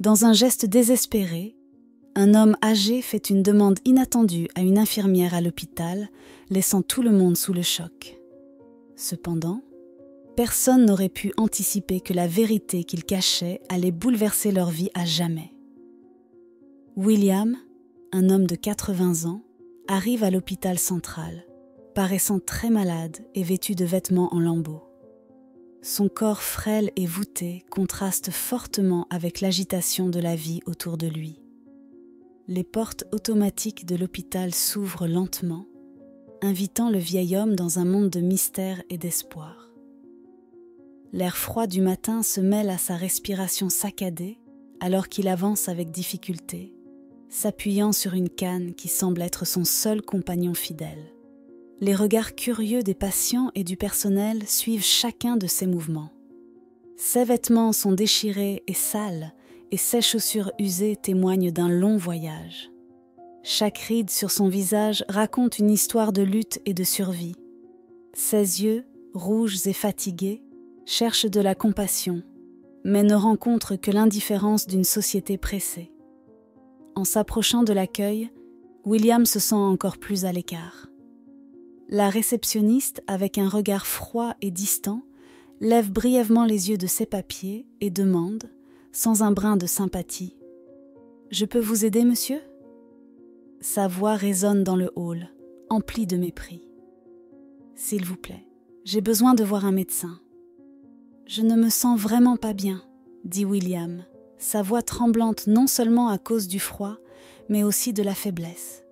Dans un geste désespéré, un homme âgé fait une demande inattendue à une infirmière à l'hôpital, laissant tout le monde sous le choc. Cependant, personne n'aurait pu anticiper que la vérité qu'il cachait allait bouleverser leur vie à jamais. William, un homme de 80 ans, arrive à l'hôpital central, paraissant très malade et vêtu de vêtements en lambeaux. Son corps frêle et voûté contraste fortement avec l'agitation de la vie autour de lui. Les portes automatiques de l'hôpital s'ouvrent lentement, invitant le vieil homme dans un monde de mystère et d'espoir. L'air froid du matin se mêle à sa respiration saccadée alors qu'il avance avec difficulté, s'appuyant sur une canne qui semble être son seul compagnon fidèle. Les regards curieux des patients et du personnel suivent chacun de ses mouvements. Ses vêtements sont déchirés et sales, et ses chaussures usées témoignent d'un long voyage. Chaque ride sur son visage raconte une histoire de lutte et de survie. Ses yeux, rouges et fatigués, cherchent de la compassion, mais ne rencontrent que l'indifférence d'une société pressée. En s'approchant de l'accueil, William se sent encore plus à l'écart. La réceptionniste, avec un regard froid et distant, lève brièvement les yeux de ses papiers et demande, sans un brin de sympathie, « Je peux vous aider, monsieur ?» Sa voix résonne dans le hall, emplie de mépris. « S'il vous plaît, j'ai besoin de voir un médecin. »« Je ne me sens vraiment pas bien, » dit William, sa voix tremblante non seulement à cause du froid, mais aussi de la faiblesse.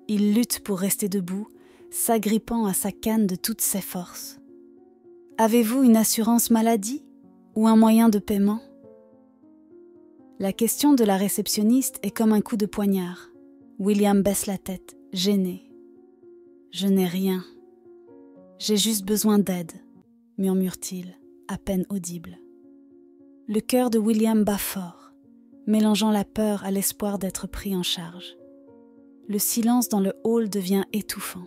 Il lutte pour rester debout, s'agrippant à sa canne de toutes ses forces. « Avez-vous une assurance maladie ou un moyen de paiement ?» La question de la réceptionniste est comme un coup de poignard. William baisse la tête, gêné. « Je n'ai rien. J'ai juste besoin d'aide, » murmure-t-il, à peine audible. Le cœur de William bat fort, mélangeant la peur à l'espoir d'être pris en charge. Le silence dans le hall devient étouffant.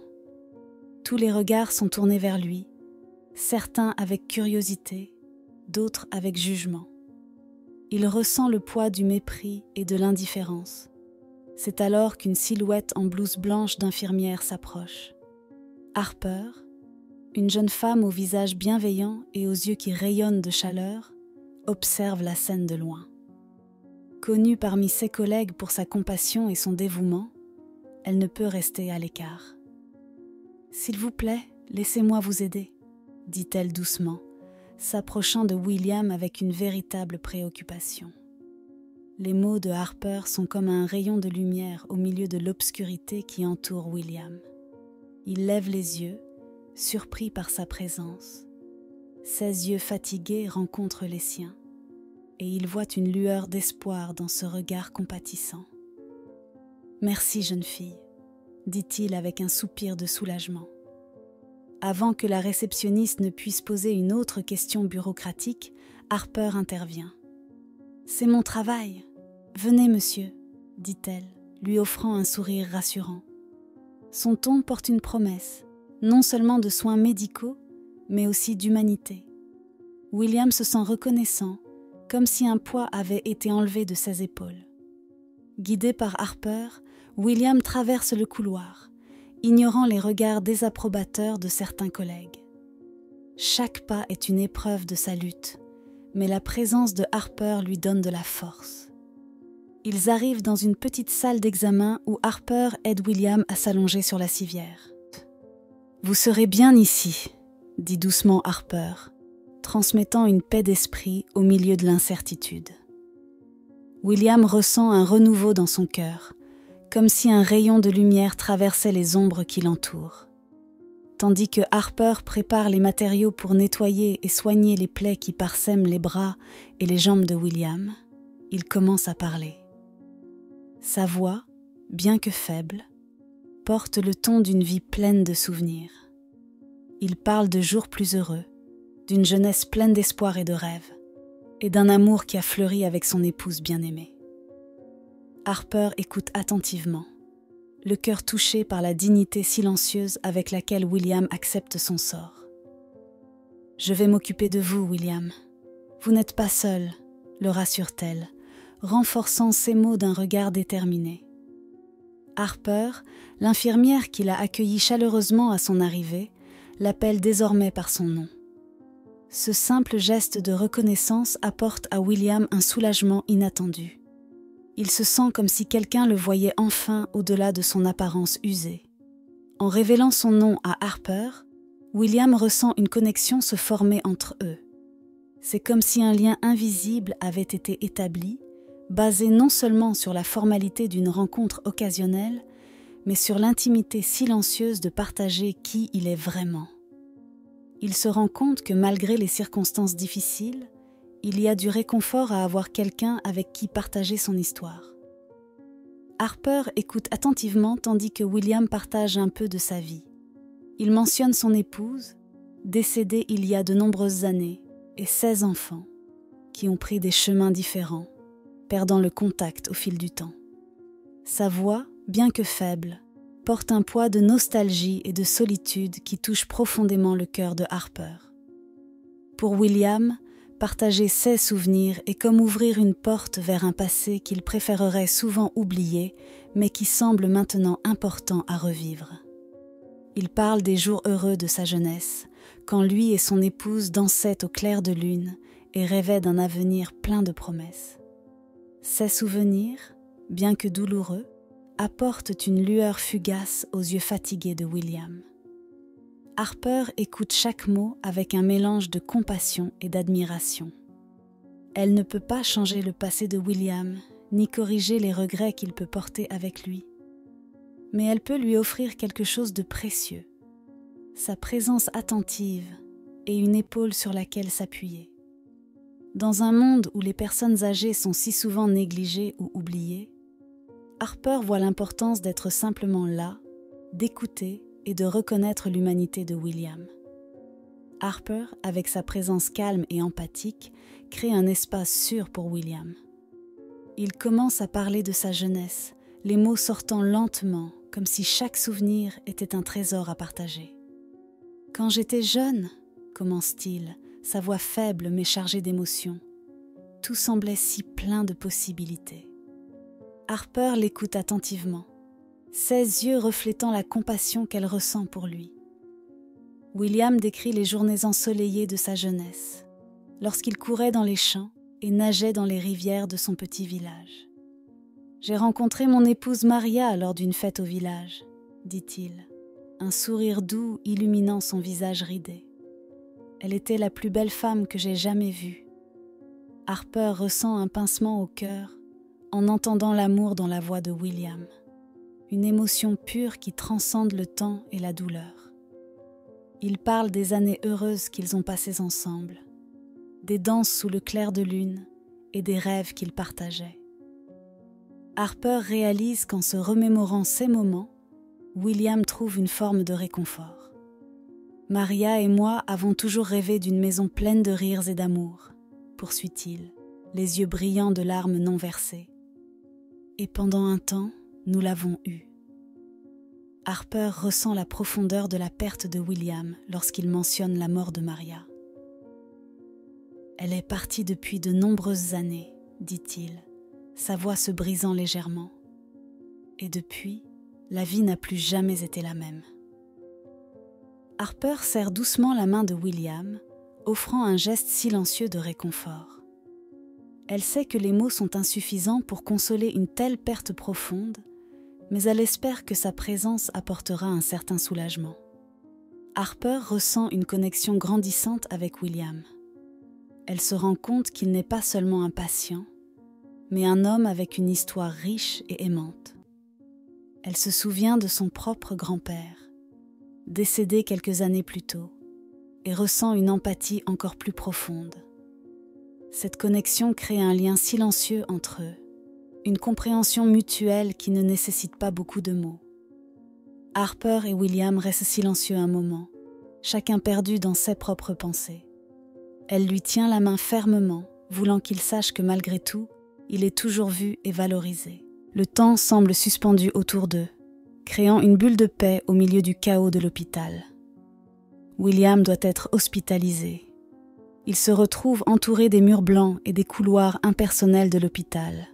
Tous les regards sont tournés vers lui, certains avec curiosité, d'autres avec jugement. Il ressent le poids du mépris et de l'indifférence. C'est alors qu'une silhouette en blouse blanche d'infirmière s'approche. Harper, une jeune femme au visage bienveillant et aux yeux qui rayonnent de chaleur, observe la scène de loin. Connue parmi ses collègues pour sa compassion et son dévouement, elle ne peut rester à l'écart. « S'il vous plaît, laissez-moi vous aider, » dit-elle doucement, s'approchant de William avec une véritable préoccupation. Les mots de Harper sont comme un rayon de lumière au milieu de l'obscurité qui entoure William. Il lève les yeux, surpris par sa présence. Ses yeux fatigués rencontrent les siens, et il voit une lueur d'espoir dans ce regard compatissant. « Merci, jeune fille, » dit-il avec un soupir de soulagement. Avant que la réceptionniste ne puisse poser une autre question bureaucratique, Harper intervient. « C'est mon travail. Venez, monsieur, » dit-elle, lui offrant un sourire rassurant. Son ton porte une promesse, non seulement de soins médicaux, mais aussi d'humanité. William se sent reconnaissant, comme si un poids avait été enlevé de ses épaules. Guidé par Harper, William traverse le couloir, ignorant les regards désapprobateurs de certains collègues. Chaque pas est une épreuve de sa lutte, mais la présence de Harper lui donne de la force. Ils arrivent dans une petite salle d'examen où Harper aide William à s'allonger sur la civière. « Vous serez bien ici », dit doucement Harper, transmettant une paix d'esprit au milieu de l'incertitude. William ressent un renouveau dans son cœur, comme si un rayon de lumière traversait les ombres qui l'entourent. Tandis que Harper prépare les matériaux pour nettoyer et soigner les plaies qui parsèment les bras et les jambes de William, il commence à parler. Sa voix, bien que faible, porte le ton d'une vie pleine de souvenirs. Il parle de jours plus heureux, d'une jeunesse pleine d'espoir et de rêves, et d'un amour qui a fleuri avec son épouse bien-aimée. Harper écoute attentivement, le cœur touché par la dignité silencieuse avec laquelle William accepte son sort. « Je vais m'occuper de vous, William. Vous n'êtes pas seul, » le rassure-t-elle, renforçant ses mots d'un regard déterminé. Harper, l'infirmière qui l'a accueilli chaleureusement à son arrivée, l'appelle désormais par son nom. Ce simple geste de reconnaissance apporte à William un soulagement inattendu. Il se sent comme si quelqu'un le voyait enfin au-delà de son apparence usée. En révélant son nom à Harper, William ressent une connexion se former entre eux. C'est comme si un lien invisible avait été établi, basé non seulement sur la formalité d'une rencontre occasionnelle, mais sur l'intimité silencieuse de partager qui il est vraiment. Il se rend compte que malgré les circonstances difficiles, il y a du réconfort à avoir quelqu'un avec qui partager son histoire. Harper écoute attentivement tandis que William partage un peu de sa vie. Il mentionne son épouse, décédée il y a de nombreuses années, et 16 enfants, qui ont pris des chemins différents, perdant le contact au fil du temps. Sa voix, bien que faible, porte un poids de nostalgie et de solitude qui touche profondément le cœur de Harper. Pour William, partager ses souvenirs est comme ouvrir une porte vers un passé qu'il préférerait souvent oublier, mais qui semble maintenant important à revivre. Il parle des jours heureux de sa jeunesse, quand lui et son épouse dansaient au clair de lune et rêvaient d'un avenir plein de promesses. Ces souvenirs, bien que douloureux, apportent une lueur fugace aux yeux fatigués de William. Harper écoute chaque mot avec un mélange de compassion et d'admiration. Elle ne peut pas changer le passé de William, ni corriger les regrets qu'il peut porter avec lui. Mais elle peut lui offrir quelque chose de précieux, sa présence attentive et une épaule sur laquelle s'appuyer. Dans un monde où les personnes âgées sont si souvent négligées ou oubliées, Harper voit l'importance d'être simplement là, d'écouter et de reconnaître l'humanité de William. Harper, avec sa présence calme et empathique, crée un espace sûr pour William. Il commence à parler de sa jeunesse, les mots sortant lentement, comme si chaque souvenir était un trésor à partager. « Quand j'étais jeune, » commence-t-il, sa voix faible mais chargée d'émotion, tout semblait si plein de possibilités. Harper l'écoute attentivement, ses yeux reflétant la compassion qu'elle ressent pour lui. William décrit les journées ensoleillées de sa jeunesse, lorsqu'il courait dans les champs et nageait dans les rivières de son petit village. « J'ai rencontré mon épouse Maria lors d'une fête au village, » dit-il, un sourire doux illuminant son visage ridé. « Elle était la plus belle femme que j'ai jamais vue. » Harper ressent un pincement au cœur en entendant l'amour dans la voix de William. Une émotion pure qui transcende le temps et la douleur. Ils parlent des années heureuses qu'ils ont passées ensemble, des danses sous le clair de lune et des rêves qu'ils partageaient. Harper réalise qu'en se remémorant ces moments, William trouve une forme de réconfort. « Maria et moi avons toujours rêvé d'une maison pleine de rires et d'amour, » poursuit-il, les yeux brillants de larmes non versées. « Et pendant un temps, nous l'avons eue. » Harper ressent la profondeur de la perte de William lorsqu'il mentionne la mort de Maria. « Elle est partie depuis de nombreuses années, » dit-il, sa voix se brisant légèrement. « Et depuis, la vie n'a plus jamais été la même. » Harper serre doucement la main de William, offrant un geste silencieux de réconfort. Elle sait que les mots sont insuffisants pour consoler une telle perte profonde, mais elle espère que sa présence apportera un certain soulagement. Harper ressent une connexion grandissante avec William. Elle se rend compte qu'il n'est pas seulement un patient, mais un homme avec une histoire riche et aimante. Elle se souvient de son propre grand-père, décédé quelques années plus tôt, et ressent une empathie encore plus profonde. Cette connexion crée un lien silencieux entre eux, une compréhension mutuelle qui ne nécessite pas beaucoup de mots. Harper et William restent silencieux un moment, chacun perdu dans ses propres pensées. Elle lui tient la main fermement, voulant qu'il sache que malgré tout, il est toujours vu et valorisé. Le temps semble suspendu autour d'eux, créant une bulle de paix au milieu du chaos de l'hôpital. William doit être hospitalisé. Il se retrouve entouré des murs blancs et des couloirs impersonnels de l'hôpital,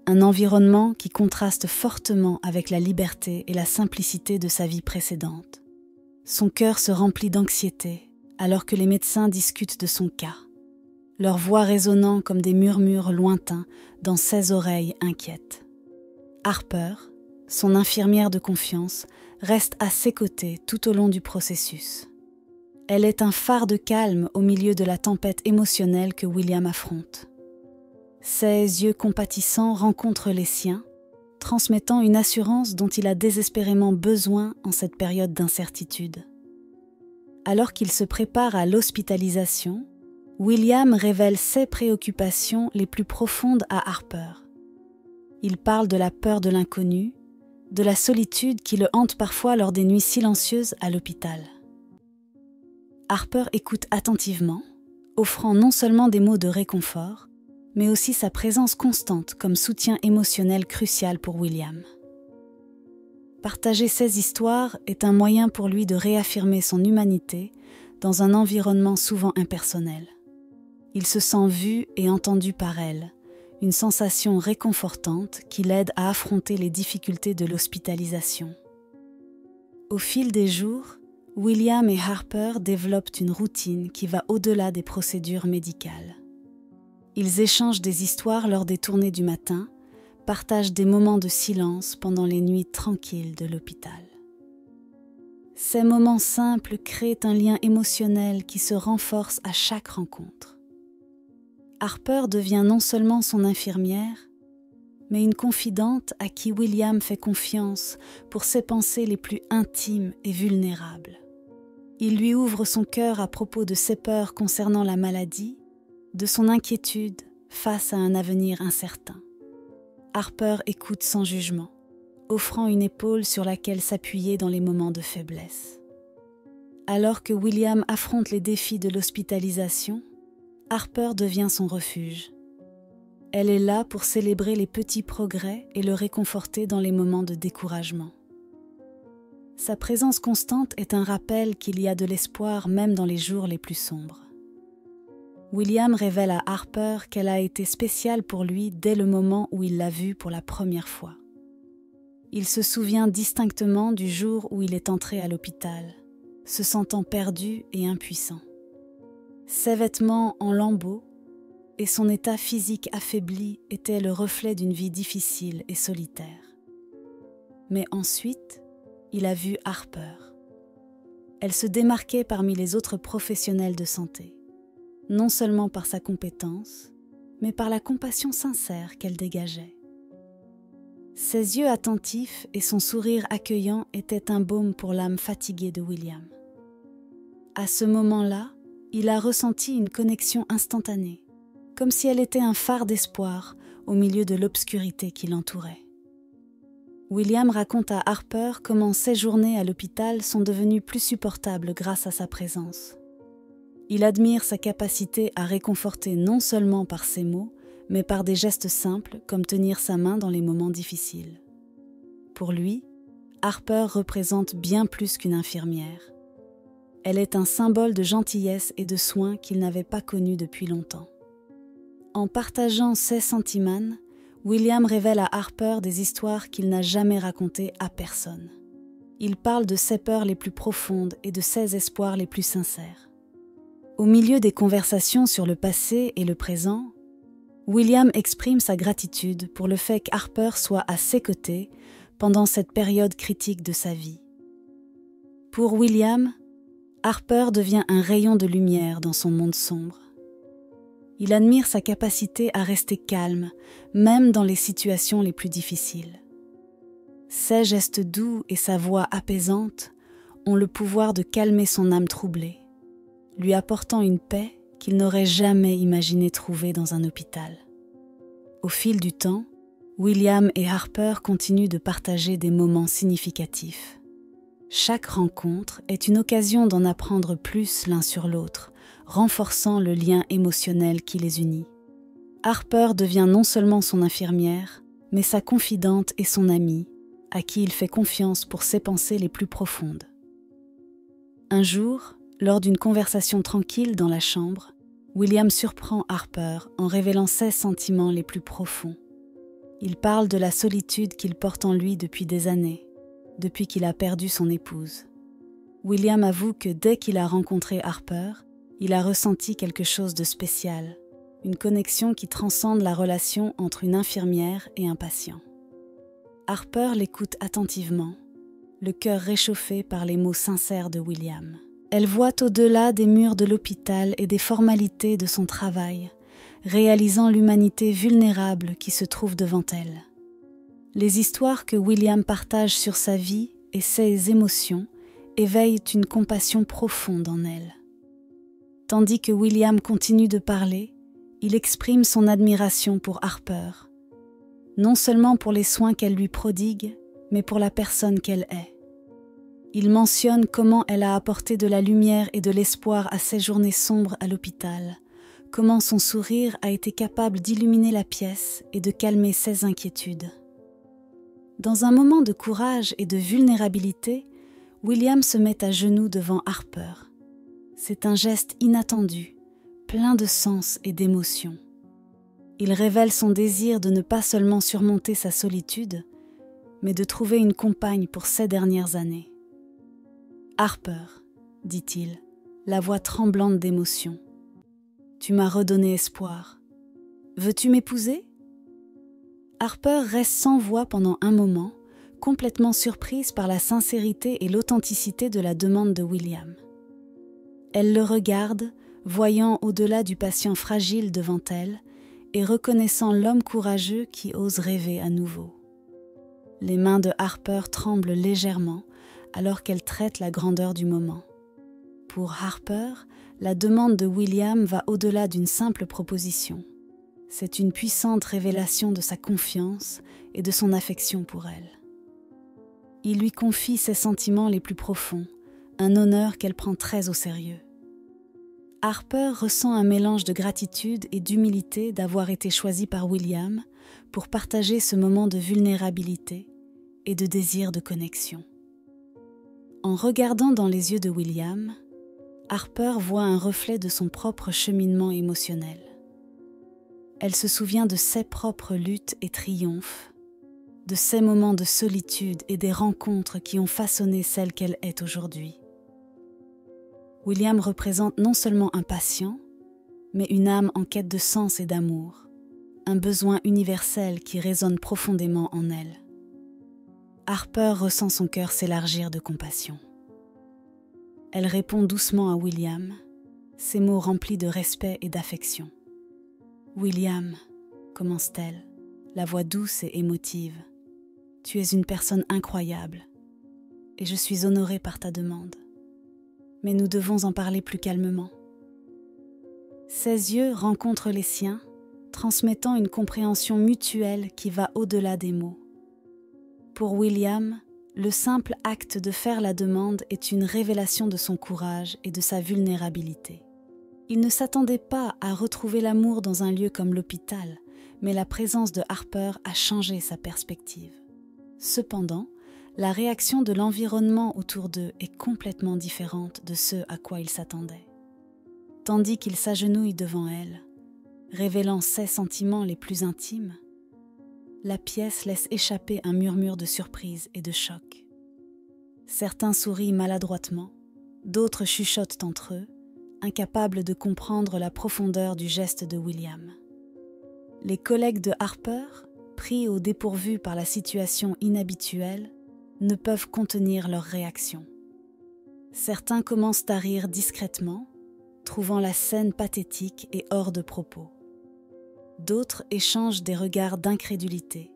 un environnement qui contraste fortement avec la liberté et la simplicité de sa vie précédente. Son cœur se remplit d'anxiété alors que les médecins discutent de son cas, leur voix résonnant comme des murmures lointains dans ses oreilles inquiètes. Harper, son infirmière de confiance, reste à ses côtés tout au long du processus. Elle est un phare de calme au milieu de la tempête émotionnelle que William affronte. Ses yeux compatissants rencontrent les siens, transmettant une assurance dont il a désespérément besoin en cette période d'incertitude. Alors qu'il se prépare à l'hospitalisation, William révèle ses préoccupations les plus profondes à Harper. Il parle de la peur de l'inconnu, de la solitude qui le hante parfois lors des nuits silencieuses à l'hôpital. Harper écoute attentivement, offrant non seulement des mots de réconfort, mais aussi sa présence constante comme soutien émotionnel crucial pour William. Partager ses histoires est un moyen pour lui de réaffirmer son humanité dans un environnement souvent impersonnel. Il se sent vu et entendu par elle, une sensation réconfortante qui l'aide à affronter les difficultés de l'hospitalisation. Au fil des jours, William et Harper développent une routine qui va au-delà des procédures médicales. Ils échangent des histoires lors des tournées du matin, partagent des moments de silence pendant les nuits tranquilles de l'hôpital. Ces moments simples créent un lien émotionnel qui se renforce à chaque rencontre. Harper devient non seulement son infirmière, mais une confidente à qui William fait confiance pour ses pensées les plus intimes et vulnérables. Il lui ouvre son cœur à propos de ses peurs concernant la maladie, de son inquiétude face à un avenir incertain. Harper écoute sans jugement, offrant une épaule sur laquelle s'appuyer dans les moments de faiblesse. Alors que William affronte les défis de l'hospitalisation, Harper devient son refuge. Elle est là pour célébrer les petits progrès et le réconforter dans les moments de découragement. Sa présence constante est un rappel qu'il y a de l'espoir même dans les jours les plus sombres. William révèle à Harper qu'elle a été spéciale pour lui dès le moment où il l'a vue pour la première fois. Il se souvient distinctement du jour où il est entré à l'hôpital, se sentant perdu et impuissant. Ses vêtements en lambeaux et son état physique affaibli étaient le reflet d'une vie difficile et solitaire. Mais ensuite, il a vu Harper. Elle se démarquait parmi les autres professionnels de santé, non seulement par sa compétence, mais par la compassion sincère qu'elle dégageait. Ses yeux attentifs et son sourire accueillant étaient un baume pour l'âme fatiguée de William. À ce moment-là, il a ressenti une connexion instantanée, comme si elle était un phare d'espoir au milieu de l'obscurité qui l'entourait. William raconte à Harper comment ses journées à l'hôpital sont devenues plus supportables grâce à sa présence. Il admire sa capacité à réconforter non seulement par ses mots, mais par des gestes simples comme tenir sa main dans les moments difficiles. Pour lui, Harper représente bien plus qu'une infirmière. Elle est un symbole de gentillesse et de soins qu'il n'avait pas connu depuis longtemps. En partageant ses sentiments, William révèle à Harper des histoires qu'il n'a jamais racontées à personne. Il parle de ses peurs les plus profondes et de ses espoirs les plus sincères. Au milieu des conversations sur le passé et le présent, William exprime sa gratitude pour le fait qu'Harper soit à ses côtés pendant cette période critique de sa vie. Pour William, Harper devient un rayon de lumière dans son monde sombre. Il admire sa capacité à rester calme, même dans les situations les plus difficiles. Ses gestes doux et sa voix apaisante ont le pouvoir de calmer son âme troublée, lui apportant une paix qu'il n'aurait jamais imaginé trouver dans un hôpital. Au fil du temps, William et Harper continuent de partager des moments significatifs. Chaque rencontre est une occasion d'en apprendre plus l'un sur l'autre, renforçant le lien émotionnel qui les unit. Harper devient non seulement son infirmière, mais sa confidente et son amie, à qui il fait confiance pour ses pensées les plus profondes. Un jour, lors d'une conversation tranquille dans la chambre, William surprend Harper en révélant ses sentiments les plus profonds. Il parle de la solitude qu'il porte en lui depuis des années, depuis qu'il a perdu son épouse. William avoue que dès qu'il a rencontré Harper, il a ressenti quelque chose de spécial, une connexion qui transcende la relation entre une infirmière et un patient. Harper l'écoute attentivement, le cœur réchauffé par les mots sincères de William. Elle voit au-delà des murs de l'hôpital et des formalités de son travail, réalisant l'humanité vulnérable qui se trouve devant elle. Les histoires que William partage sur sa vie et ses émotions éveillent une compassion profonde en elle. Tandis que William continue de parler, il exprime son admiration pour Harper, non seulement pour les soins qu'elle lui prodigue, mais pour la personne qu'elle est. Il mentionne comment elle a apporté de la lumière et de l'espoir à ses journées sombres à l'hôpital, comment son sourire a été capable d'illuminer la pièce et de calmer ses inquiétudes. Dans un moment de courage et de vulnérabilité, William se met à genoux devant Harper. C'est un geste inattendu, plein de sens et d'émotion. Il révèle son désir de ne pas seulement surmonter sa solitude, mais de trouver une compagne pour ces dernières années. « Harper, dit-il, la voix tremblante d'émotion, tu m'as redonné espoir. Veux-tu m'épouser ?» Harper reste sans voix pendant un moment, complètement surprise par la sincérité et l'authenticité de la demande de William. Elle le regarde, voyant au-delà du patient fragile devant elle et reconnaissant l'homme courageux qui ose rêver à nouveau. Les mains de Harper tremblent légèrement alors qu'elle traite la grandeur du moment. Pour Harper, la demande de William va au-delà d'une simple proposition. C'est une puissante révélation de sa confiance et de son affection pour elle. Il lui confie ses sentiments les plus profonds, un honneur qu'elle prend très au sérieux. Harper ressent un mélange de gratitude et d'humilité d'avoir été choisie par William pour partager ce moment de vulnérabilité et de désir de connexion. En regardant dans les yeux de William, Harper voit un reflet de son propre cheminement émotionnel. Elle se souvient de ses propres luttes et triomphes, de ses moments de solitude et des rencontres qui ont façonné celle qu'elle est aujourd'hui. William représente non seulement un patient, mais une âme en quête de sens et d'amour, un besoin universel qui résonne profondément en elle. Harper ressent son cœur s'élargir de compassion. Elle répond doucement à William, ses mots remplis de respect et d'affection. « William, commence-t-elle, la voix douce et émotive, tu es une personne incroyable et je suis honorée par ta demande. Mais nous devons en parler plus calmement. » Ses yeux rencontrent les siens, transmettant une compréhension mutuelle qui va au-delà des mots. Pour William, le simple acte de faire la demande est une révélation de son courage et de sa vulnérabilité. Il ne s'attendait pas à retrouver l'amour dans un lieu comme l'hôpital, mais la présence de Harper a changé sa perspective. Cependant, la réaction de l'environnement autour d'eux est complètement différente de ce à quoi il s'attendait. Tandis qu'il s'agenouille devant elle, révélant ses sentiments les plus intimes, la pièce laisse échapper un murmure de surprise et de choc. Certains sourient maladroitement, d'autres chuchotent entre eux, incapables de comprendre la profondeur du geste de William. Les collègues de Harper, pris au dépourvu par la situation inhabituelle, ne peuvent contenir leur réaction. Certains commencent à rire discrètement, trouvant la scène pathétique et hors de propos. D'autres échangent des regards d'incrédulité,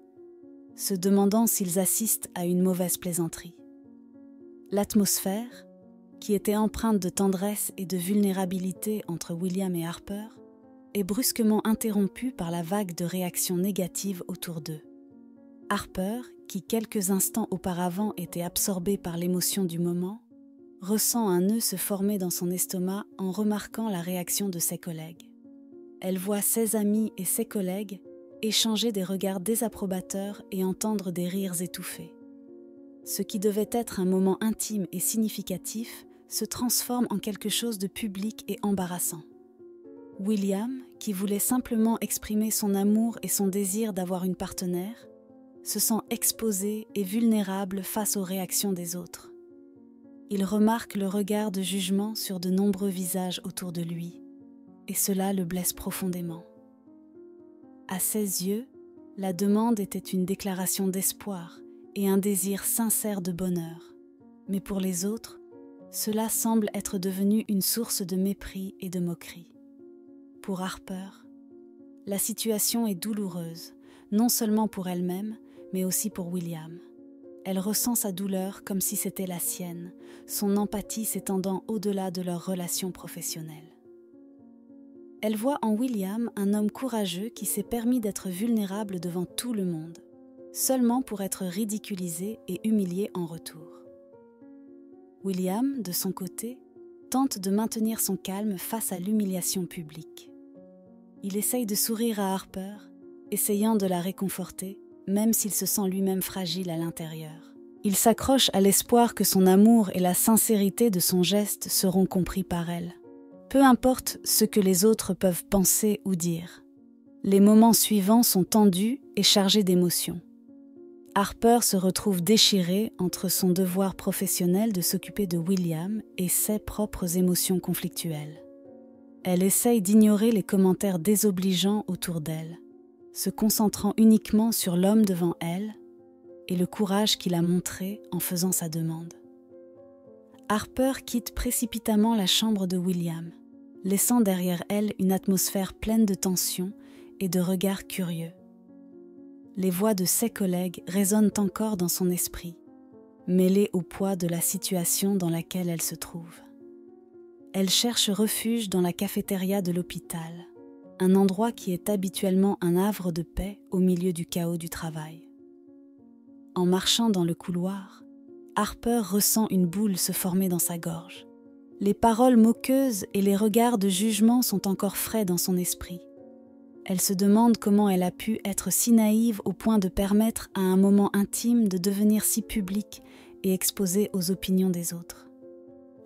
se demandant s'ils assistent à une mauvaise plaisanterie. L'atmosphère, qui était empreinte de tendresse et de vulnérabilité entre William et Harper, est brusquement interrompue par la vague de réactions négatives autour d'eux. Harper, qui quelques instants auparavant était absorbée par l'émotion du moment, ressent un nœud se former dans son estomac en remarquant la réaction de ses collègues. Elle voit ses amis et ses collègues échanger des regards désapprobateurs et entendre des rires étouffés. Ce qui devait être un moment intime et significatif se transforme en quelque chose de public et embarrassant. William, qui voulait simplement exprimer son amour et son désir d'avoir une partenaire, se sent exposé et vulnérable face aux réactions des autres. Il remarque le regard de jugement sur de nombreux visages autour de lui, et cela le blesse profondément. À ses yeux, la demande était une déclaration d'espoir et un désir sincère de bonheur, mais pour les autres, cela semble être devenu une source de mépris et de moquerie. Pour Harper, la situation est douloureuse, non seulement pour elle-même, mais aussi pour William. Elle ressent sa douleur comme si c'était la sienne, son empathie s'étendant au-delà de leur relation professionnelle. Elle voit en William un homme courageux qui s'est permis d'être vulnérable devant tout le monde, seulement pour être ridiculisé et humilié en retour. William, de son côté, tente de maintenir son calme face à l'humiliation publique. Il essaye de sourire à Harper, essayant de la réconforter, même s'il se sent lui-même fragile à l'intérieur. Il s'accroche à l'espoir que son amour et la sincérité de son geste seront compris par elle. Peu importe ce que les autres peuvent penser ou dire. Les moments suivants sont tendus et chargés d'émotions. Harper se retrouve déchirée entre son devoir professionnel de s'occuper de William et ses propres émotions conflictuelles. Elle essaye d'ignorer les commentaires désobligeants autour d'elle, se concentrant uniquement sur l'homme devant elle et le courage qu'il a montré en faisant sa demande. Harper quitte précipitamment la chambre de William, laissant derrière elle une atmosphère pleine de tension et de regards curieux. Les voix de ses collègues résonnent encore dans son esprit, mêlées au poids de la situation dans laquelle elle se trouve. Elle cherche refuge dans la cafétéria de l'hôpital, un endroit qui est habituellement un havre de paix au milieu du chaos du travail. En marchant dans le couloir, Harper ressent une boule se former dans sa gorge. Les paroles moqueuses et les regards de jugement sont encore frais dans son esprit. Elle se demande comment elle a pu être si naïve au point de permettre à un moment intime de devenir si public et exposé aux opinions des autres.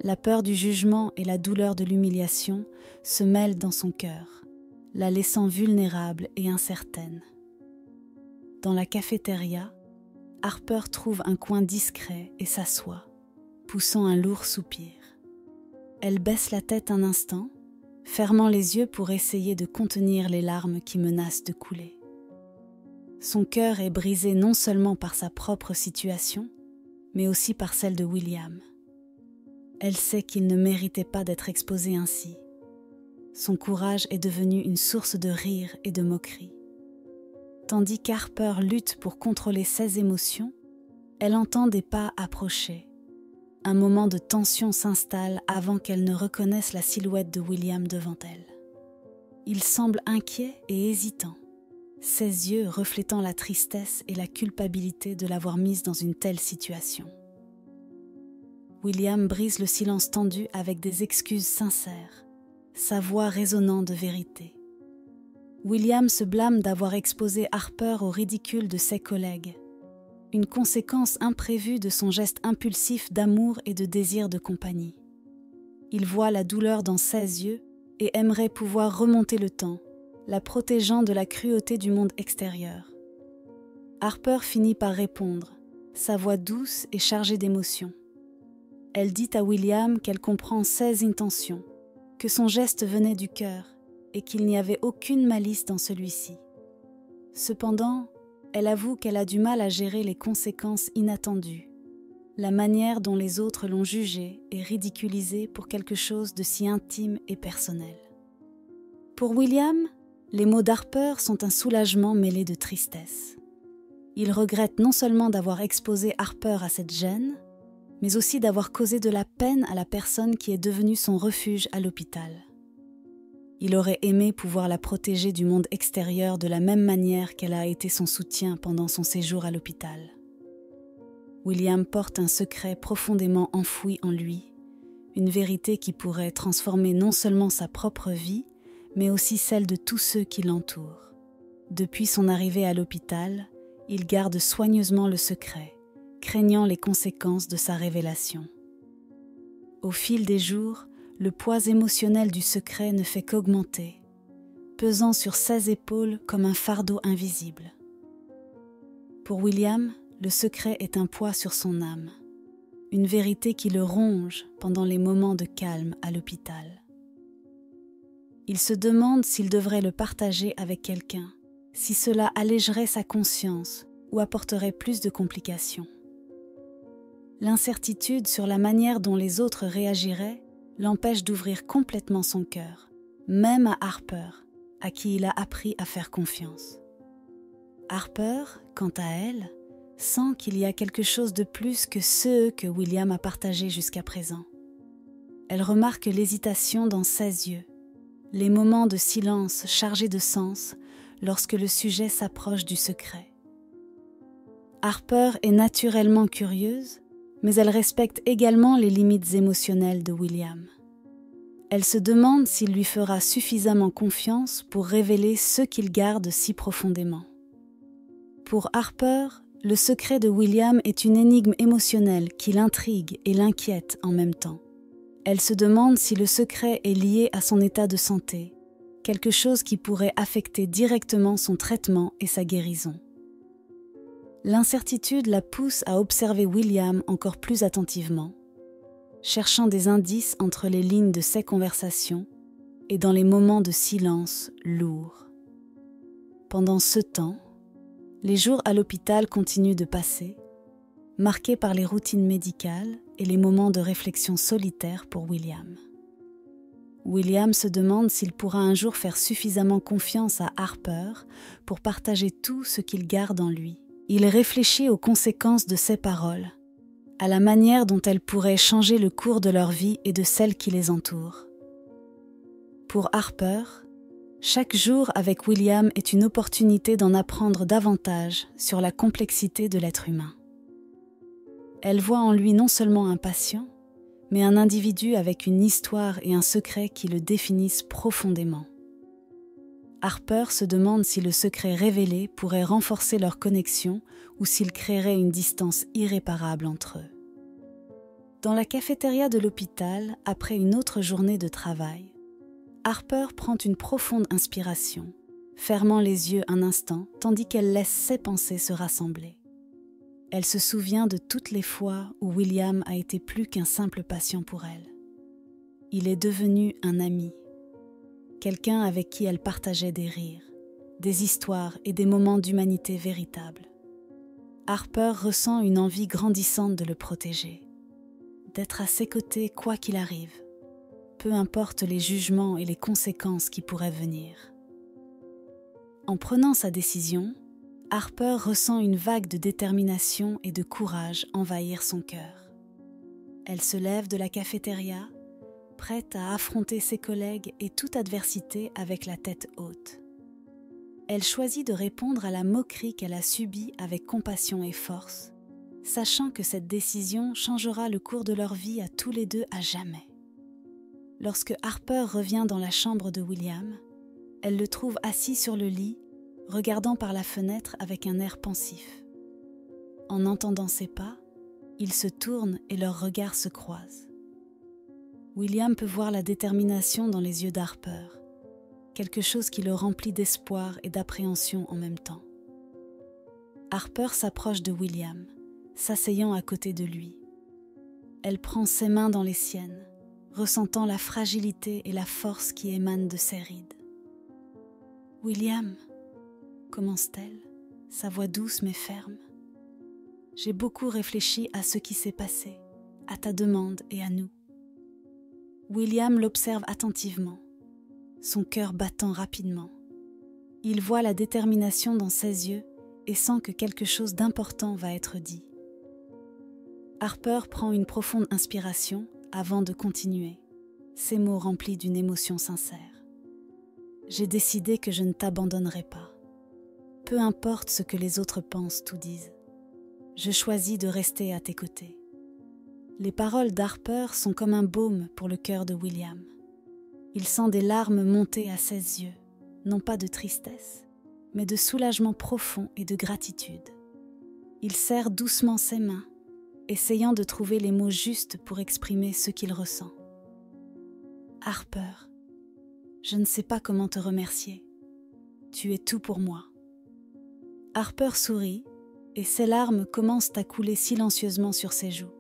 La peur du jugement et la douleur de l'humiliation se mêlent dans son cœur, la laissant vulnérable et incertaine. Dans la cafétéria, Harper trouve un coin discret et s'assoit, poussant un lourd soupir. Elle baisse la tête un instant, fermant les yeux pour essayer de contenir les larmes qui menacent de couler. Son cœur est brisé non seulement par sa propre situation, mais aussi par celle de William. Elle sait qu'il ne méritait pas d'être exposé ainsi. Son courage est devenu une source de rire et de moquerie. Tandis qu'Harper lutte pour contrôler ses émotions, elle entend des pas approcher. Un moment de tension s'installe avant qu'elle ne reconnaisse la silhouette de William devant elle. Il semble inquiet et hésitant, ses yeux reflétant la tristesse et la culpabilité de l'avoir mise dans une telle situation. William brise le silence tendu avec des excuses sincères, sa voix résonnant de vérité. William se blâme d'avoir exposé Harper au ridicule de ses collègues, une conséquence imprévue de son geste impulsif d'amour et de désir de compagnie. Il voit la douleur dans ses yeux et aimerait pouvoir remonter le temps, la protégeant de la cruauté du monde extérieur. Harper finit par répondre, sa voix douce et chargée d'émotion. Elle dit à William qu'elle comprend ses intentions, que son geste venait du cœur et qu'il n'y avait aucune malice dans celui-ci. Cependant, elle avoue qu'elle a du mal à gérer les conséquences inattendues, la manière dont les autres l'ont jugée et ridiculisée pour quelque chose de si intime et personnel. Pour William, les mots d'Harper sont un soulagement mêlé de tristesse. Il regrette non seulement d'avoir exposé Harper à cette gêne, mais aussi d'avoir causé de la peine à la personne qui est devenue son refuge à l'hôpital. Il aurait aimé pouvoir la protéger du monde extérieur de la même manière qu'elle a été son soutien pendant son séjour à l'hôpital. William porte un secret profondément enfoui en lui, une vérité qui pourrait transformer non seulement sa propre vie, mais aussi celle de tous ceux qui l'entourent. Depuis son arrivée à l'hôpital, il garde soigneusement le secret, craignant les conséquences de sa révélation. Au fil des jours, le poids émotionnel du secret ne fait qu'augmenter, pesant sur ses épaules comme un fardeau invisible. Pour William, le secret est un poids sur son âme, une vérité qui le ronge pendant les moments de calme à l'hôpital. Il se demande s'il devrait le partager avec quelqu'un, si cela allégerait sa conscience ou apporterait plus de complications. L'incertitude sur la manière dont les autres réagiraient l'empêche d'ouvrir complètement son cœur, même à Harper, à qui il a appris à faire confiance. Harper, quant à elle, sent qu'il y a quelque chose de plus que ceux que William a partagés jusqu'à présent. Elle remarque l'hésitation dans ses yeux, les moments de silence chargés de sens lorsque le sujet s'approche du secret. Harper est naturellement curieuse, mais elle respecte également les limites émotionnelles de William. Elle se demande s'il lui fera suffisamment confiance pour révéler ce qu'il garde si profondément. Pour Harper, le secret de William est une énigme émotionnelle qui l'intrigue et l'inquiète en même temps. Elle se demande si le secret est lié à son état de santé, quelque chose qui pourrait affecter directement son traitement et sa guérison. L'incertitude la pousse à observer William encore plus attentivement, cherchant des indices entre les lignes de ses conversations et dans les moments de silence lourds. Pendant ce temps, les jours à l'hôpital continuent de passer, marqués par les routines médicales et les moments de réflexion solitaire pour William. William se demande s'il pourra un jour faire suffisamment confiance à Harper pour partager tout ce qu'il garde en lui. Il réfléchit aux conséquences de ses paroles, à la manière dont elles pourraient changer le cours de leur vie et de celles qui les entourent. Pour Harper, chaque jour avec William est une opportunité d'en apprendre davantage sur la complexité de l'être humain. Elle voit en lui non seulement un patient, mais un individu avec une histoire et un secret qui le définissent profondément. Harper se demande si le secret révélé pourrait renforcer leur connexion ou s'il créerait une distance irréparable entre eux. Dans la cafétéria de l'hôpital, après une autre journée de travail, Harper prend une profonde inspiration, fermant les yeux un instant tandis qu'elle laisse ses pensées se rassembler. Elle se souvient de toutes les fois où William a été plus qu'un simple patient pour elle. Il est devenu un ami, quelqu'un avec qui elle partageait des rires, des histoires et des moments d'humanité véritables. Harper ressent une envie grandissante de le protéger, d'être à ses côtés quoi qu'il arrive, peu importe les jugements et les conséquences qui pourraient venir. En prenant sa décision, Harper ressent une vague de détermination et de courage envahir son cœur. Elle se lève de la cafétéria, prête à affronter ses collègues et toute adversité avec la tête haute. Elle choisit de répondre à la moquerie qu'elle a subie avec compassion et force, sachant que cette décision changera le cours de leur vie à tous les deux à jamais. Lorsque Harper revient dans la chambre de William, elle le trouve assis sur le lit, regardant par la fenêtre avec un air pensif. En entendant ses pas, il se tourne et leurs regards se croisent. William peut voir la détermination dans les yeux d'Harper, quelque chose qui le remplit d'espoir et d'appréhension en même temps. Harper s'approche de William, s'asseyant à côté de lui. Elle prend ses mains dans les siennes, ressentant la fragilité et la force qui émanent de ses rides. « William » commence-t-elle, sa voix douce mais ferme. « J'ai beaucoup réfléchi à ce qui s'est passé, à ta demande et à nous. » William l'observe attentivement, son cœur battant rapidement. Il voit la détermination dans ses yeux et sent que quelque chose d'important va être dit. Harper prend une profonde inspiration avant de continuer, ses mots remplis d'une émotion sincère. « J'ai décidé que je ne t'abandonnerai pas. Peu importe ce que les autres pensent ou disent. Je choisis de rester à tes côtés. » Les paroles d'Harper sont comme un baume pour le cœur de William. Il sent des larmes monter à ses yeux, non pas de tristesse, mais de soulagement profond et de gratitude. Il serre doucement ses mains, essayant de trouver les mots justes pour exprimer ce qu'il ressent. « Harper, je ne sais pas comment te remercier. Tu es tout pour moi. » Harper sourit et ses larmes commencent à couler silencieusement sur ses joues.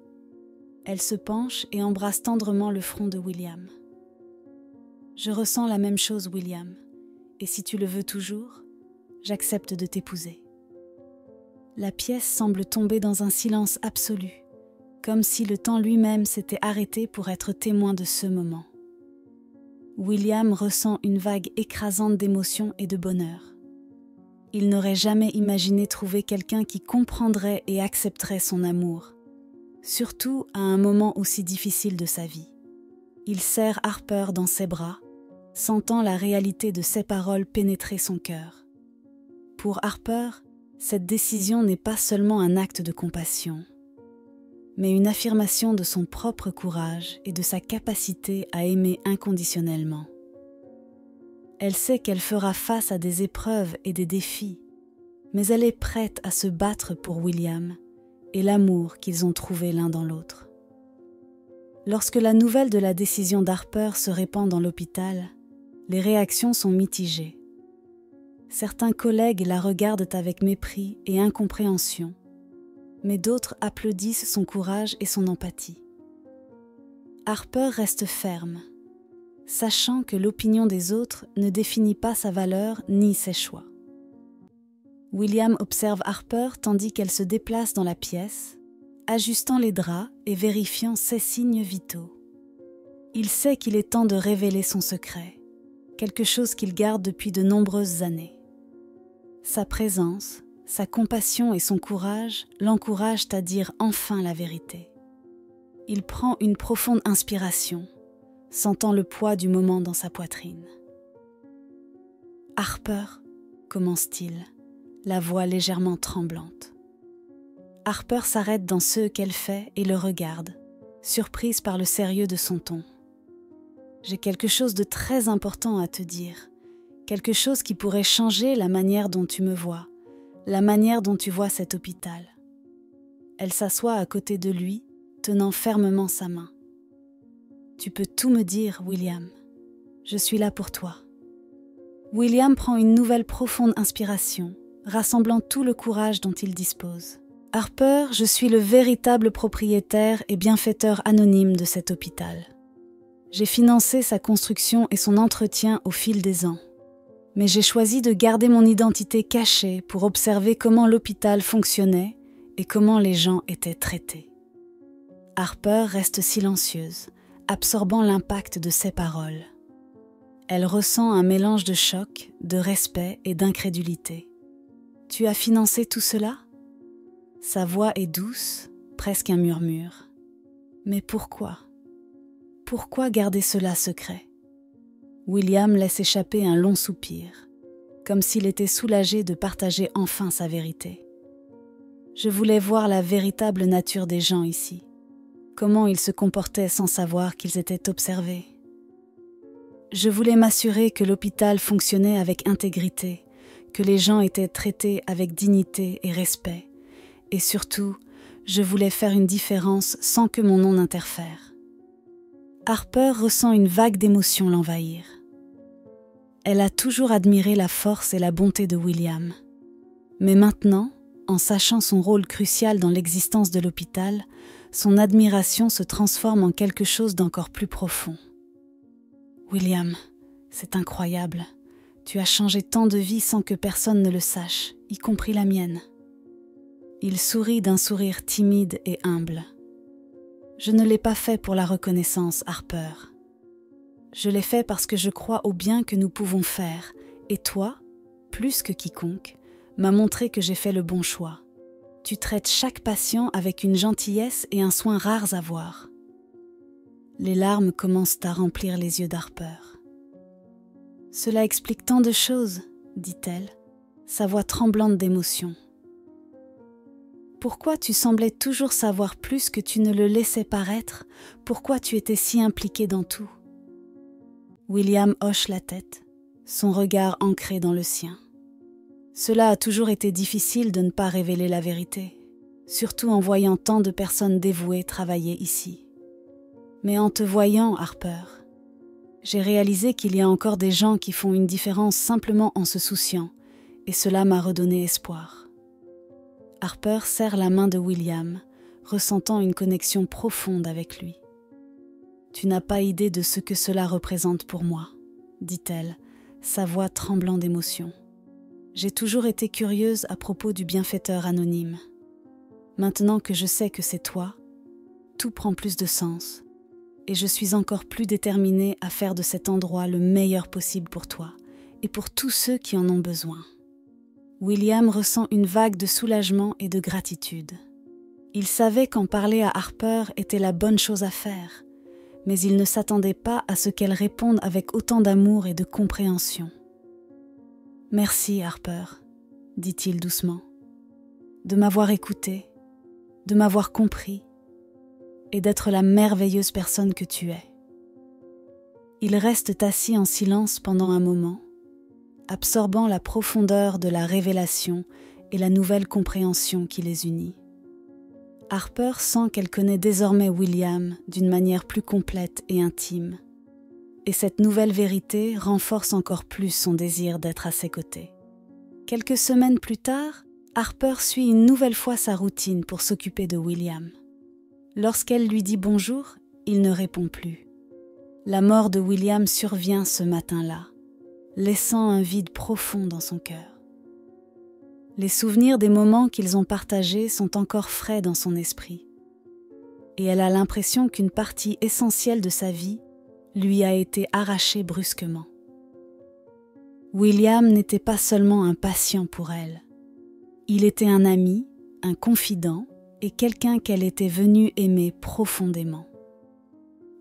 Elle se penche et embrasse tendrement le front de William. « Je ressens la même chose, William, et si tu le veux toujours, j'accepte de t'épouser. » La pièce semble tomber dans un silence absolu, comme si le temps lui-même s'était arrêté pour être témoin de ce moment. William ressent une vague écrasante d'émotion et de bonheur. Il n'aurait jamais imaginé trouver quelqu'un qui comprendrait et accepterait son amour, surtout à un moment aussi difficile de sa vie. Il serre Harper dans ses bras, sentant la réalité de ses paroles pénétrer son cœur. Pour Harper, cette décision n'est pas seulement un acte de compassion, mais une affirmation de son propre courage et de sa capacité à aimer inconditionnellement. Elle sait qu'elle fera face à des épreuves et des défis, mais elle est prête à se battre pour William et l'amour qu'ils ont trouvé l'un dans l'autre. Lorsque la nouvelle de la décision d'Harper se répand dans l'hôpital, les réactions sont mitigées. Certains collègues la regardent avec mépris et incompréhension, mais d'autres applaudissent son courage et son empathie. Harper reste ferme, sachant que l'opinion des autres ne définit pas sa valeur ni ses choix. William observe Harper tandis qu'elle se déplace dans la pièce, ajustant les draps et vérifiant ses signes vitaux. Il sait qu'il est temps de révéler son secret, quelque chose qu'il garde depuis de nombreuses années. Sa présence, sa compassion et son courage l'encouragent à dire enfin la vérité. Il prend une profonde inspiration, sentant le poids du moment dans sa poitrine. « Harper » commence-t-il, la voix légèrement tremblante. Harper s'arrête dans ce qu'elle fait et le regarde, surprise par le sérieux de son ton. « J'ai quelque chose de très important à te dire, quelque chose qui pourrait changer la manière dont tu me vois, la manière dont tu vois cet hôpital. » Elle s'assoit à côté de lui, tenant fermement sa main. « Tu peux tout me dire, William. Je suis là pour toi. » William prend une nouvelle profonde inspiration, rassemblant tout le courage dont il dispose. « Harper, je suis le véritable propriétaire et bienfaiteur anonyme de cet hôpital. J'ai financé sa construction et son entretien au fil des ans. Mais j'ai choisi de garder mon identité cachée pour observer comment l'hôpital fonctionnait et comment les gens étaient traités. » Harper reste silencieuse, absorbant l'impact de ses paroles. Elle ressent un mélange de choc, de respect et d'incrédulité. « Tu as financé tout cela ?» Sa voix est douce, presque un murmure. « Mais pourquoi ? Pourquoi garder cela secret ?» William laisse échapper un long soupir, comme s'il était soulagé de partager enfin sa vérité. « Je voulais voir la véritable nature des gens ici, comment ils se comportaient sans savoir qu'ils étaient observés. Je voulais m'assurer que l'hôpital fonctionnait avec intégrité, que les gens étaient traités avec dignité et respect, et surtout, je voulais faire une différence sans que mon nom n'interfère. » Harper ressent une vague d'émotion l'envahir. Elle a toujours admiré la force et la bonté de William. Mais maintenant, en sachant son rôle crucial dans l'existence de l'hôpital, son admiration se transforme en quelque chose d'encore plus profond. « William, c'est incroyable. Tu as changé tant de vies sans que personne ne le sache, y compris la mienne. » Il sourit d'un sourire timide et humble. « Je ne l'ai pas fait pour la reconnaissance, Harper. Je l'ai fait parce que je crois au bien que nous pouvons faire, et toi, plus que quiconque, m'as montré que j'ai fait le bon choix. Tu traites chaque patient avec une gentillesse et un soin rares à voir. » Les larmes commencent à remplir les yeux d'Harper. « Cela explique tant de choses, » dit-elle, sa voix tremblante d'émotion. « Pourquoi tu semblais toujours savoir plus que tu ne le laissais paraître? Pourquoi tu étais si impliqué dans tout ?» William hoche la tête, son regard ancré dans le sien. « Cela a toujours été difficile de ne pas révéler la vérité, surtout en voyant tant de personnes dévouées travailler ici. Mais en te voyant, Harper, J'ai réalisé qu'il y a encore des gens qui font une différence simplement en se souciant, et cela m'a redonné espoir. Harper serre la main de William, ressentant une connexion profonde avec lui. « Tu n'as pas idée de ce que cela représente pour moi, » dit-elle, sa voix tremblant d'émotion. « J'ai toujours été curieuse à propos du bienfaiteur anonyme. Maintenant que je sais que c'est toi, tout prend plus de sens, et je suis encore plus déterminée à faire de cet endroit le meilleur possible pour toi et pour tous ceux qui en ont besoin. » William ressent une vague de soulagement et de gratitude. Il savait qu'en parler à Harper était la bonne chose à faire, mais il ne s'attendait pas à ce qu'elle réponde avec autant d'amour et de compréhension. « Merci, Harper, » dit-il doucement, « de m'avoir écouté, de m'avoir compris et d'être la merveilleuse personne que tu es. » Ils restent assis en silence pendant un moment, absorbant la profondeur de la révélation et la nouvelle compréhension qui les unit. Harper sent qu'elle connaît désormais William d'une manière plus complète et intime, et cette nouvelle vérité renforce encore plus son désir d'être à ses côtés. Quelques semaines plus tard, Harper suit une nouvelle fois sa routine pour s'occuper de William. Lorsqu'elle lui dit bonjour, il ne répond plus. La mort de William survient ce matin-là, laissant un vide profond dans son cœur. Les souvenirs des moments qu'ils ont partagés sont encore frais dans son esprit, et elle a l'impression qu'une partie essentielle de sa vie lui a été arrachée brusquement. William n'était pas seulement un patient pour elle, il était un ami, un confident et quelqu'un qu'elle était venue aimer profondément.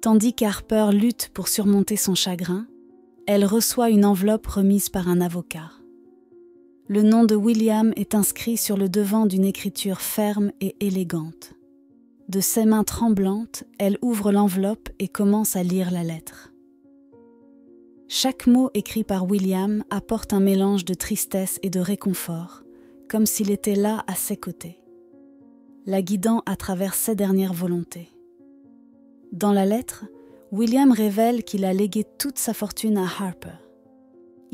Tandis qu'Harper lutte pour surmonter son chagrin, elle reçoit une enveloppe remise par un avocat. Le nom de William est inscrit sur le devant d'une écriture ferme et élégante. De ses mains tremblantes, elle ouvre l'enveloppe et commence à lire la lettre. Chaque mot écrit par William apporte un mélange de tristesse et de réconfort, comme s'il était là à ses côtés, la guidant à travers ses dernières volontés. Dans la lettre, William révèle qu'il a légué toute sa fortune à Harper.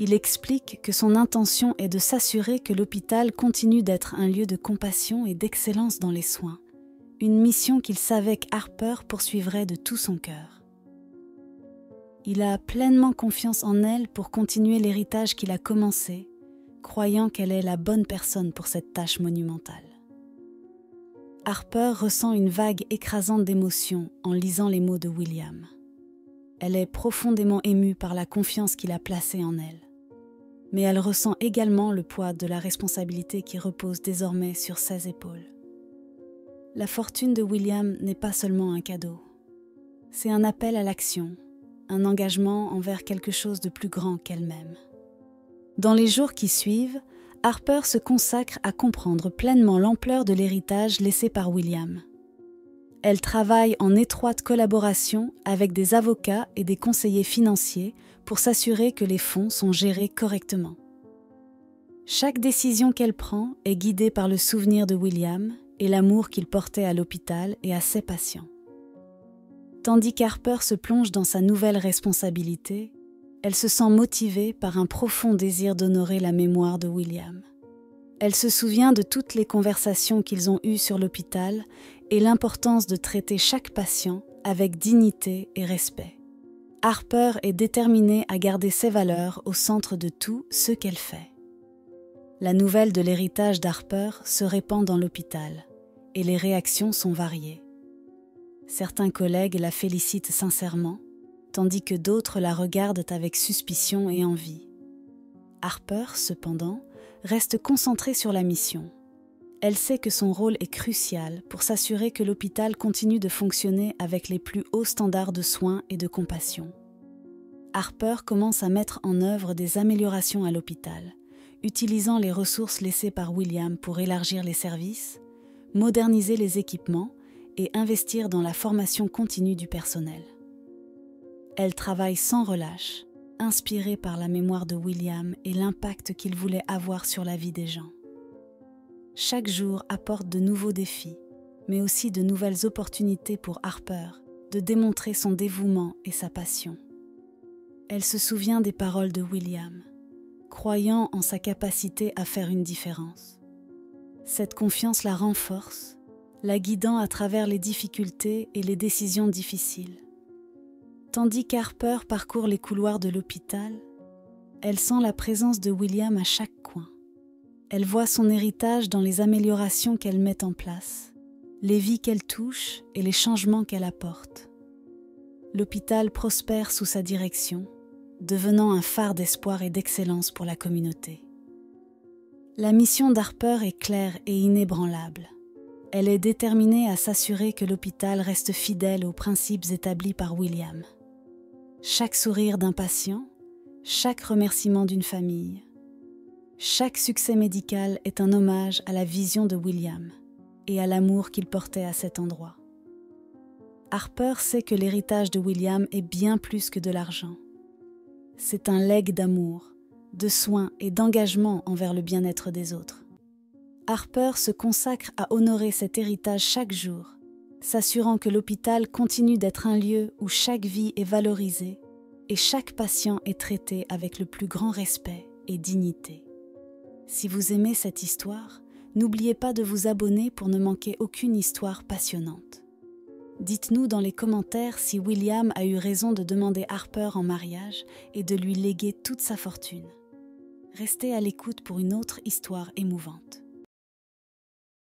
Il explique que son intention est de s'assurer que l'hôpital continue d'être un lieu de compassion et d'excellence dans les soins, une mission qu'il savait qu'Harper poursuivrait de tout son cœur. Il a pleinement confiance en elle pour continuer l'héritage qu'il a commencé, croyant qu'elle est la bonne personne pour cette tâche monumentale. Harper ressent une vague écrasante d'émotion en lisant les mots de William. Elle est profondément émue par la confiance qu'il a placée en elle. Mais elle ressent également le poids de la responsabilité qui repose désormais sur ses épaules. La fortune de William n'est pas seulement un cadeau. C'est un appel à l'action, un engagement envers quelque chose de plus grand qu'elle-même. Dans les jours qui suivent, Harper se consacre à comprendre pleinement l'ampleur de l'héritage laissé par William. Elle travaille en étroite collaboration avec des avocats et des conseillers financiers pour s'assurer que les fonds sont gérés correctement. Chaque décision qu'elle prend est guidée par le souvenir de William et l'amour qu'il portait à l'hôpital et à ses patients. Tandis qu'Harper se plonge dans sa nouvelle responsabilité, elle se sent motivée par un profond désir d'honorer la mémoire de William. Elle se souvient de toutes les conversations qu'ils ont eues sur l'hôpital et l'importance de traiter chaque patient avec dignité et respect. Harper est déterminée à garder ses valeurs au centre de tout ce qu'elle fait. La nouvelle de l'héritage d'Harper se répand dans l'hôpital et les réactions sont variées. Certains collègues la félicitent sincèrement, tandis que d'autres la regardent avec suspicion et envie. Harper, cependant, reste concentrée sur la mission. Elle sait que son rôle est crucial pour s'assurer que l'hôpital continue de fonctionner avec les plus hauts standards de soins et de compassion. Harper commence à mettre en œuvre des améliorations à l'hôpital, utilisant les ressources laissées par William pour élargir les services, moderniser les équipements et investir dans la formation continue du personnel. Elle travaille sans relâche, inspirée par la mémoire de William et l'impact qu'il voulait avoir sur la vie des gens. Chaque jour apporte de nouveaux défis, mais aussi de nouvelles opportunités pour Harper de démontrer son dévouement et sa passion. Elle se souvient des paroles de William, croyant en sa capacité à faire une différence. Cette confiance la renforce, la guidant à travers les difficultés et les décisions difficiles. Tandis qu'Harper parcourt les couloirs de l'hôpital, elle sent la présence de William à chaque coin. Elle voit son héritage dans les améliorations qu'elle met en place, les vies qu'elle touche et les changements qu'elle apporte. L'hôpital prospère sous sa direction, devenant un phare d'espoir et d'excellence pour la communauté. La mission d'Harper est claire et inébranlable. Elle est déterminée à s'assurer que l'hôpital reste fidèle aux principes établis par William. Chaque sourire d'un patient, chaque remerciement d'une famille, chaque succès médical est un hommage à la vision de William et à l'amour qu'il portait à cet endroit. Harper sait que l'héritage de William est bien plus que de l'argent. C'est un legs d'amour, de soins et d'engagement envers le bien-être des autres. Harper se consacre à honorer cet héritage chaque jour, s'assurant que l'hôpital continue d'être un lieu où chaque vie est valorisée et chaque patient est traité avec le plus grand respect et dignité. Si vous aimez cette histoire, n'oubliez pas de vous abonner pour ne manquer aucune histoire passionnante. Dites-nous dans les commentaires si William a eu raison de demander Harper en mariage et de lui léguer toute sa fortune. Restez à l'écoute pour une autre histoire émouvante.